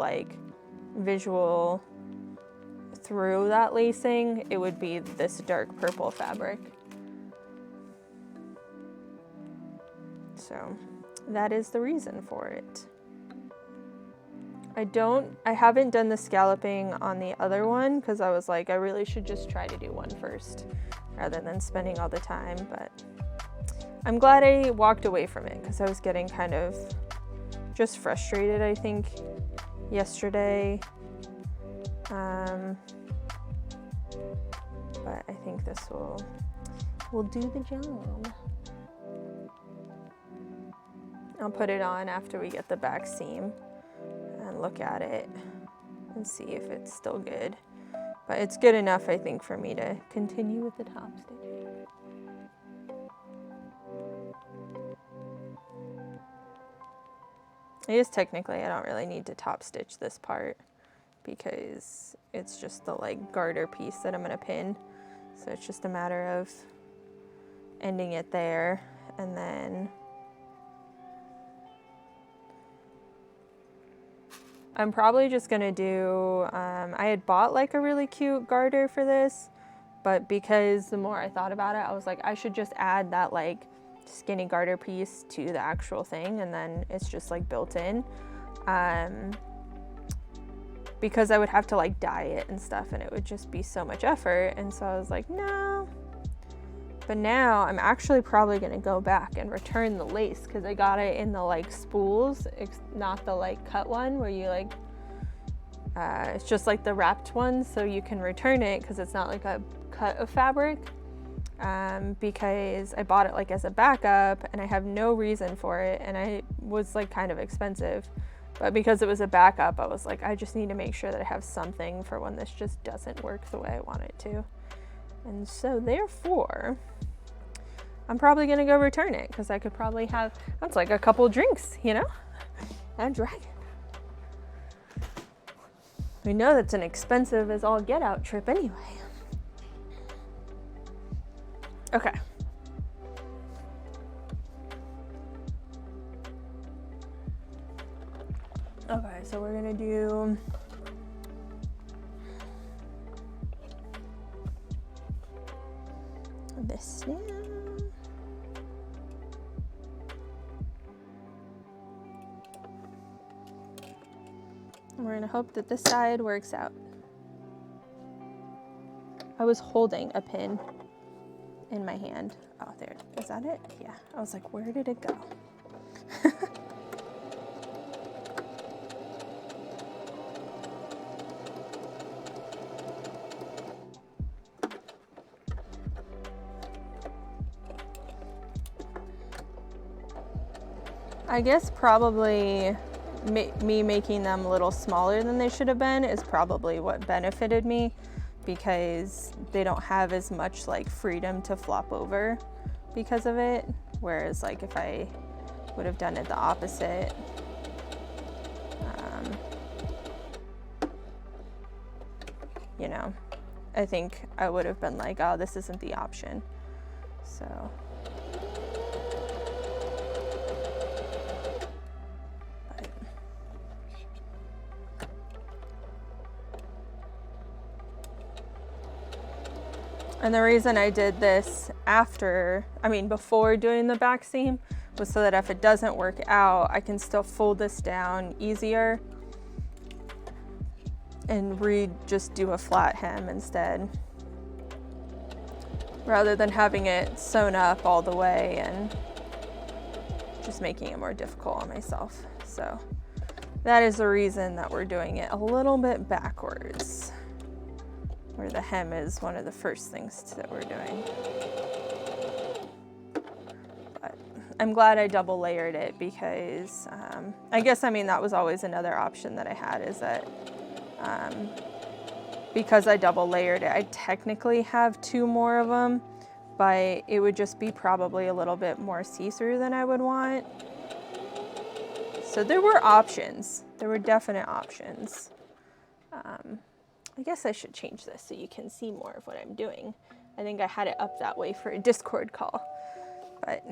like visual through that lacing, it would be this dark purple fabric. So that is the reason for it. I haven't done the scalloping on the other one because I was like, I really should just try to do one first rather than spending all the time, but I'm glad I walked away from it because I was getting kind of just frustrated, I think, yesterday. But I think this will do the job. I'll put it on after we get the back seam and look at it and see if it's still good. But it's good enough, I think, for me to continue with the top stitch. I guess technically I don't really need to top stitch this part because it's just the like garter piece that I'm gonna pin. So it's just a matter of ending it there, and then I'm probably just gonna do, I had bought like a really cute garter for this, but because the more I thought about it, I was like, I should just add that like skinny garter piece to the actual thing, and then it's just like built in. Because I would have to like dye it and stuff, and it would just be so much effort, and so I was like, no. But now I'm actually probably gonna go back and return the lace because I got it in the like spools, not the like cut one where you like, it's just like the wrapped one, so you can return it because it's not like a cut of fabric. Because I bought it like as a backup and I have no reason for it, and it was like kind of expensive. But because it was a backup, I was like, I just need to make sure that I have something for when this just doesn't work the way I want it to. And so therefore, I'm probably gonna go return it because I could probably have, that's like a couple drinks, you know? And dragon. We know that's an expensive as all get out trip anyway. Okay. Okay, so we're gonna do this now. And we're gonna hope that this side works out. I was holding a pin in my hand. Oh, there, is that it? Yeah, I was like, where did it go? I guess probably me making them a little smaller than they should have been is probably what benefited me, because they don't have as much like freedom to flop over because of it. Whereas like if I would have done it the opposite, you know, I think I would have been like, oh, this isn't the option. So. And the reason I did this before doing the back seam was so that if it doesn't work out, I can still fold this down easier and just do a flat hem instead, rather than having it sewn up all the way and just making it more difficult on myself. So that is the reason that we're doing it a little bit backwards, where the hem is one of the first things that we're doing. But I'm glad I double layered it because I guess, that was always another option that I had, is that because I double layered it, I technically have 2 more of them, but it would just be probably a little bit more see-through than I would want. So there were options. There were definite options. I guess I should change this so you can see more of what I'm doing. I think I had it up that way for a Discord call, but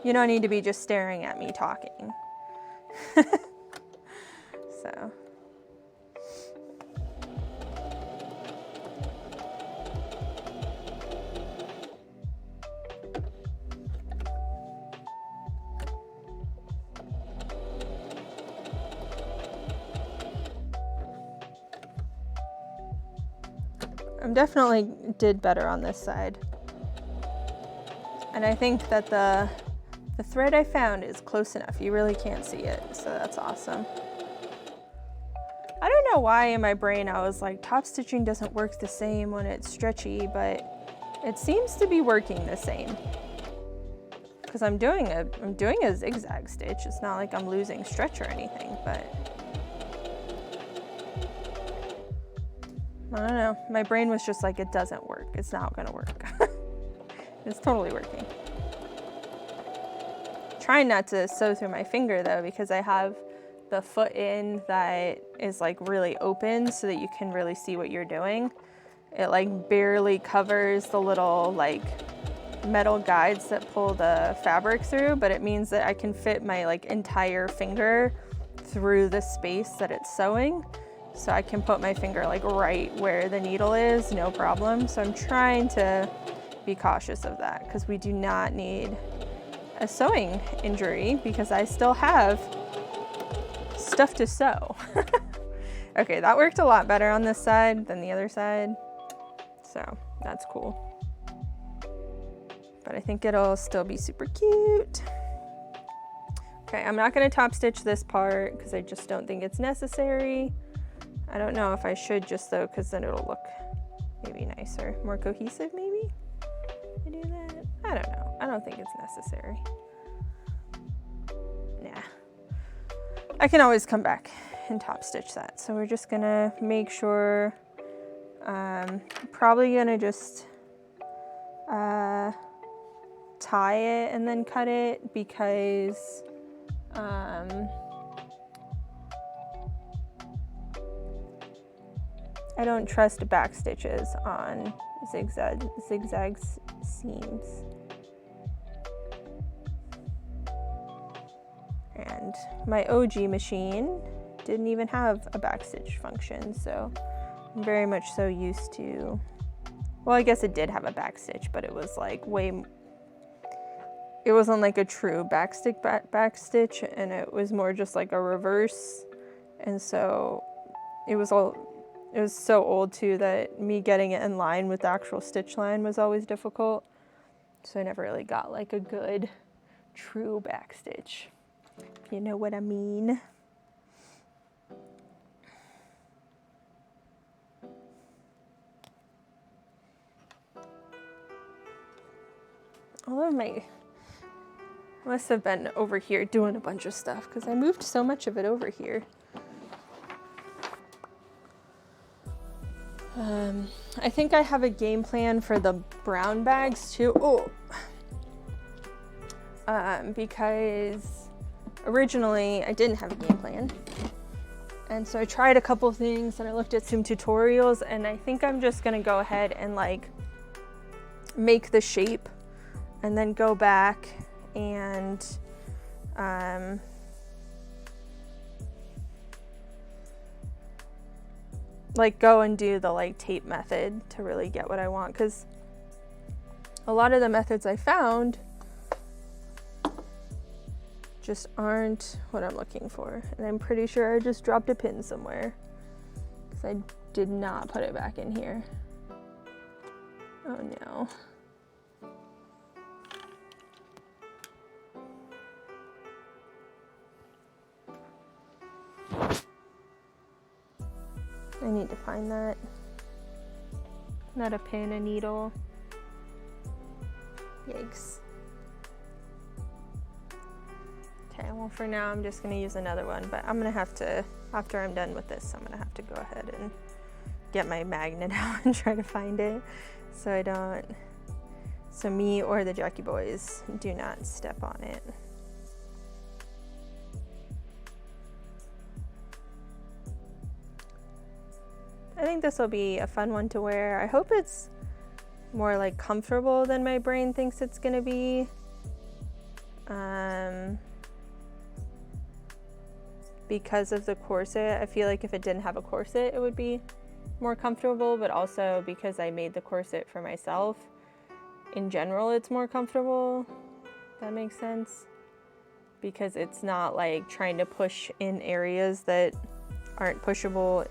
you don't need to be just staring at me talking. I'm definitely did better on this side. And I think that the thread I found is close enough. You really can't see it, so that's awesome. I don't know why in my brain I was like, top stitching doesn't work the same when it's stretchy, but it seems to be working the same. Because I'm doing a zigzag stitch. It's not like I'm losing stretch or anything, but I don't know. My brain was just like, it doesn't work. It's not gonna work. It's totally working. Trying not to sew through my finger though, because I have the foot in that is like really open so that you can really see what you're doing. It like barely covers the little like metal guides that pull the fabric through, but it means that I can fit my like entire finger through the space that it's sewing. So I can put my finger like right where the needle is, no problem. So I'm trying to be cautious of that because we do not need a sewing injury because I still have stuff to sew. Okay, that worked a lot better on this side than the other side. So that's cool. But I think it'll still be super cute. Okay, I'm not gonna top stitch this part because I just don't think it's necessary. I don't know if I should just though, because then it'll look maybe nicer, more cohesive maybe. I do that? I don't know. I don't think it's necessary. Nah. I can always come back and top stitch that. So we're just gonna make sure, probably gonna just tie it and then cut it because I don't trust back stitches on zigzag seams. And my OG machine didn't even have a backstitch function, so I'm very much so used to, well, I guess it did have a backstitch, but it was like it wasn't like a true backstitch, and it was more just like a reverse. And so it was so old too that me getting it in line with the actual stitch line was always difficult. So I never really got like a good true backstitch, if you know what I mean. All of my, I must have been over here doing a bunch of stuff because I moved so much of it over here. I think I have a game plan for the brown bags too. Because originally I didn't have a game plan. And so I tried a couple things and I looked at some tutorials, and I think I'm just gonna go ahead and like make the shape and then go back and like go and do the like tape method to really get what I want, because a lot of the methods I found just aren't what I'm looking for. And I'm pretty sure I just dropped a pin somewhere because I did not put it back in here. Oh no. I need to find that. Not a pin, a needle. Yikes. Okay, well for now I'm just gonna use another one, but I'm gonna have to, after I'm done with this, I'm gonna have to go ahead and get my magnet out and try to find it so I don't, so me or the Jackie boys do not step on it. I think this will be a fun one to wear. I hope it's more like comfortable than my brain thinks it's gonna be. Because of the corset, I feel like if it didn't have a corset, it would be more comfortable, but also because I made the corset for myself, in general, it's more comfortable. That makes sense. Because it's not like trying to push in areas that aren't pushable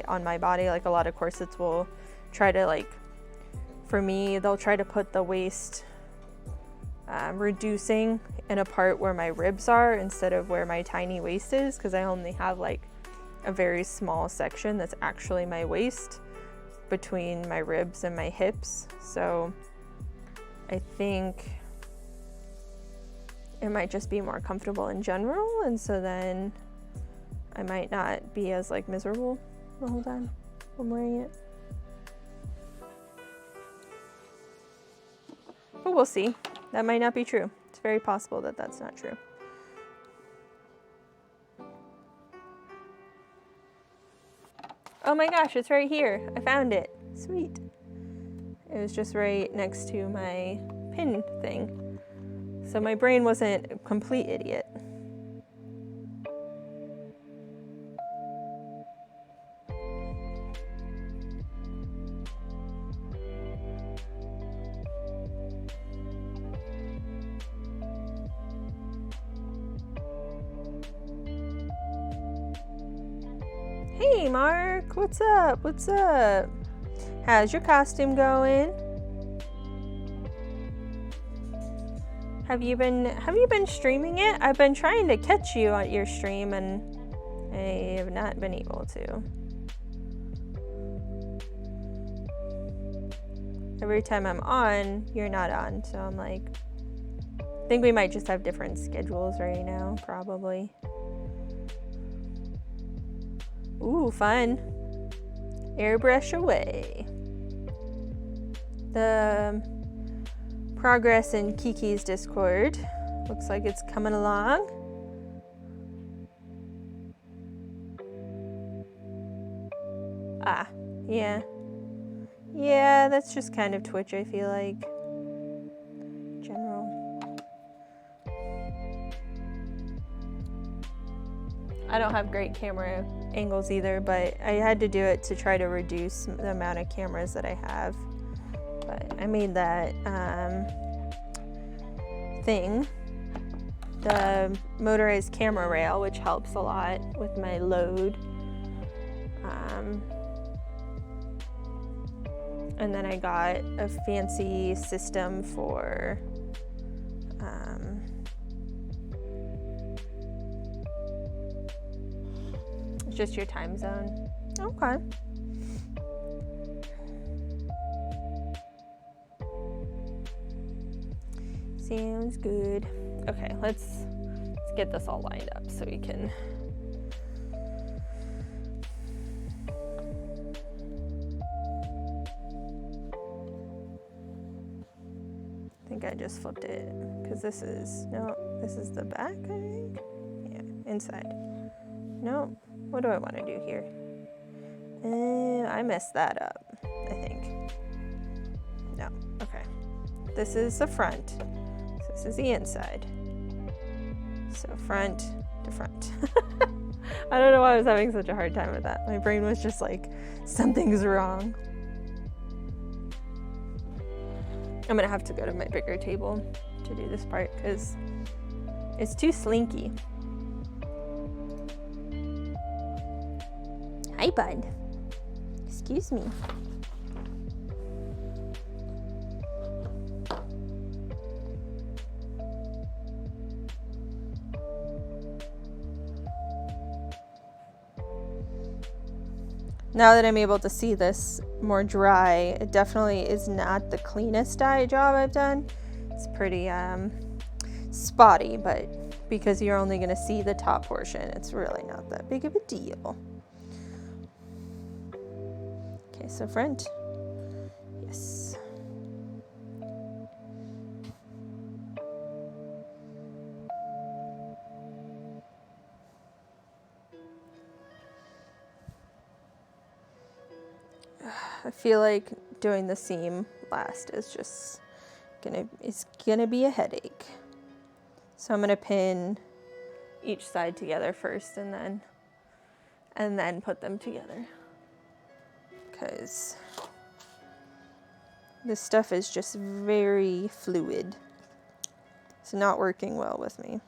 on my body. Like a lot of corsets will try to, like, for me, they'll try to put the waist reducing in a part where my ribs are instead of where my tiny waist is, because I only have like a very small section that's actually my waist between my ribs and my hips. So I think it might just be more comfortable in general, and so then I might not be as like miserable the whole time I'm wearing it. But we'll see. That might not be true. It's very possible that that's not true. Oh my gosh, it's right here. I found it. Sweet. It was just right next to my pin thing. So my brain wasn't a complete idiot. Hey Mark, what's up? What's up? How's your costume going? Have you been streaming it? I've been trying to catch you on your stream and I have not been able to. Every time I'm on, you're not on, so I'm like, I think we might just have different schedules right now, probably. Ooh, fun. Airbrush away. The progress in Kiki's Discord looks like it's coming along. Ah, yeah. Yeah, that's just kind of Twitch, I feel like. General. I don't have great camera angles either, but I had to do it to try to reduce the amount of cameras that I have. But I made that thing, the motorized camera rail, which helps a lot with my load. And then I got a fancy system for it's just your time zone. Okay. Sounds good. Okay, let's get this all lined up so we can. I think I just flipped it because this is the back, I think. Yeah, inside. No, what do I want to do here? I messed that up, I think. No, okay. This is the front. So this is the inside. So front to front. I don't know why I was having such a hard time with that. My brain was just like, something's wrong. I'm gonna have to go to my bigger table to do this part because it's too slinky. Hi, bud. Excuse me. Now that I'm able to see this more dry, it definitely is not the cleanest dye job I've done. It's pretty spotty, but because you're only going to see the top portion, it's really not that big of a deal. Okay, so front. Yes. I feel like doing the seam last is just gonna be a headache. So I'm gonna pin each side together first and then put them together. Because this stuff is just very fluid. It's not working well with me.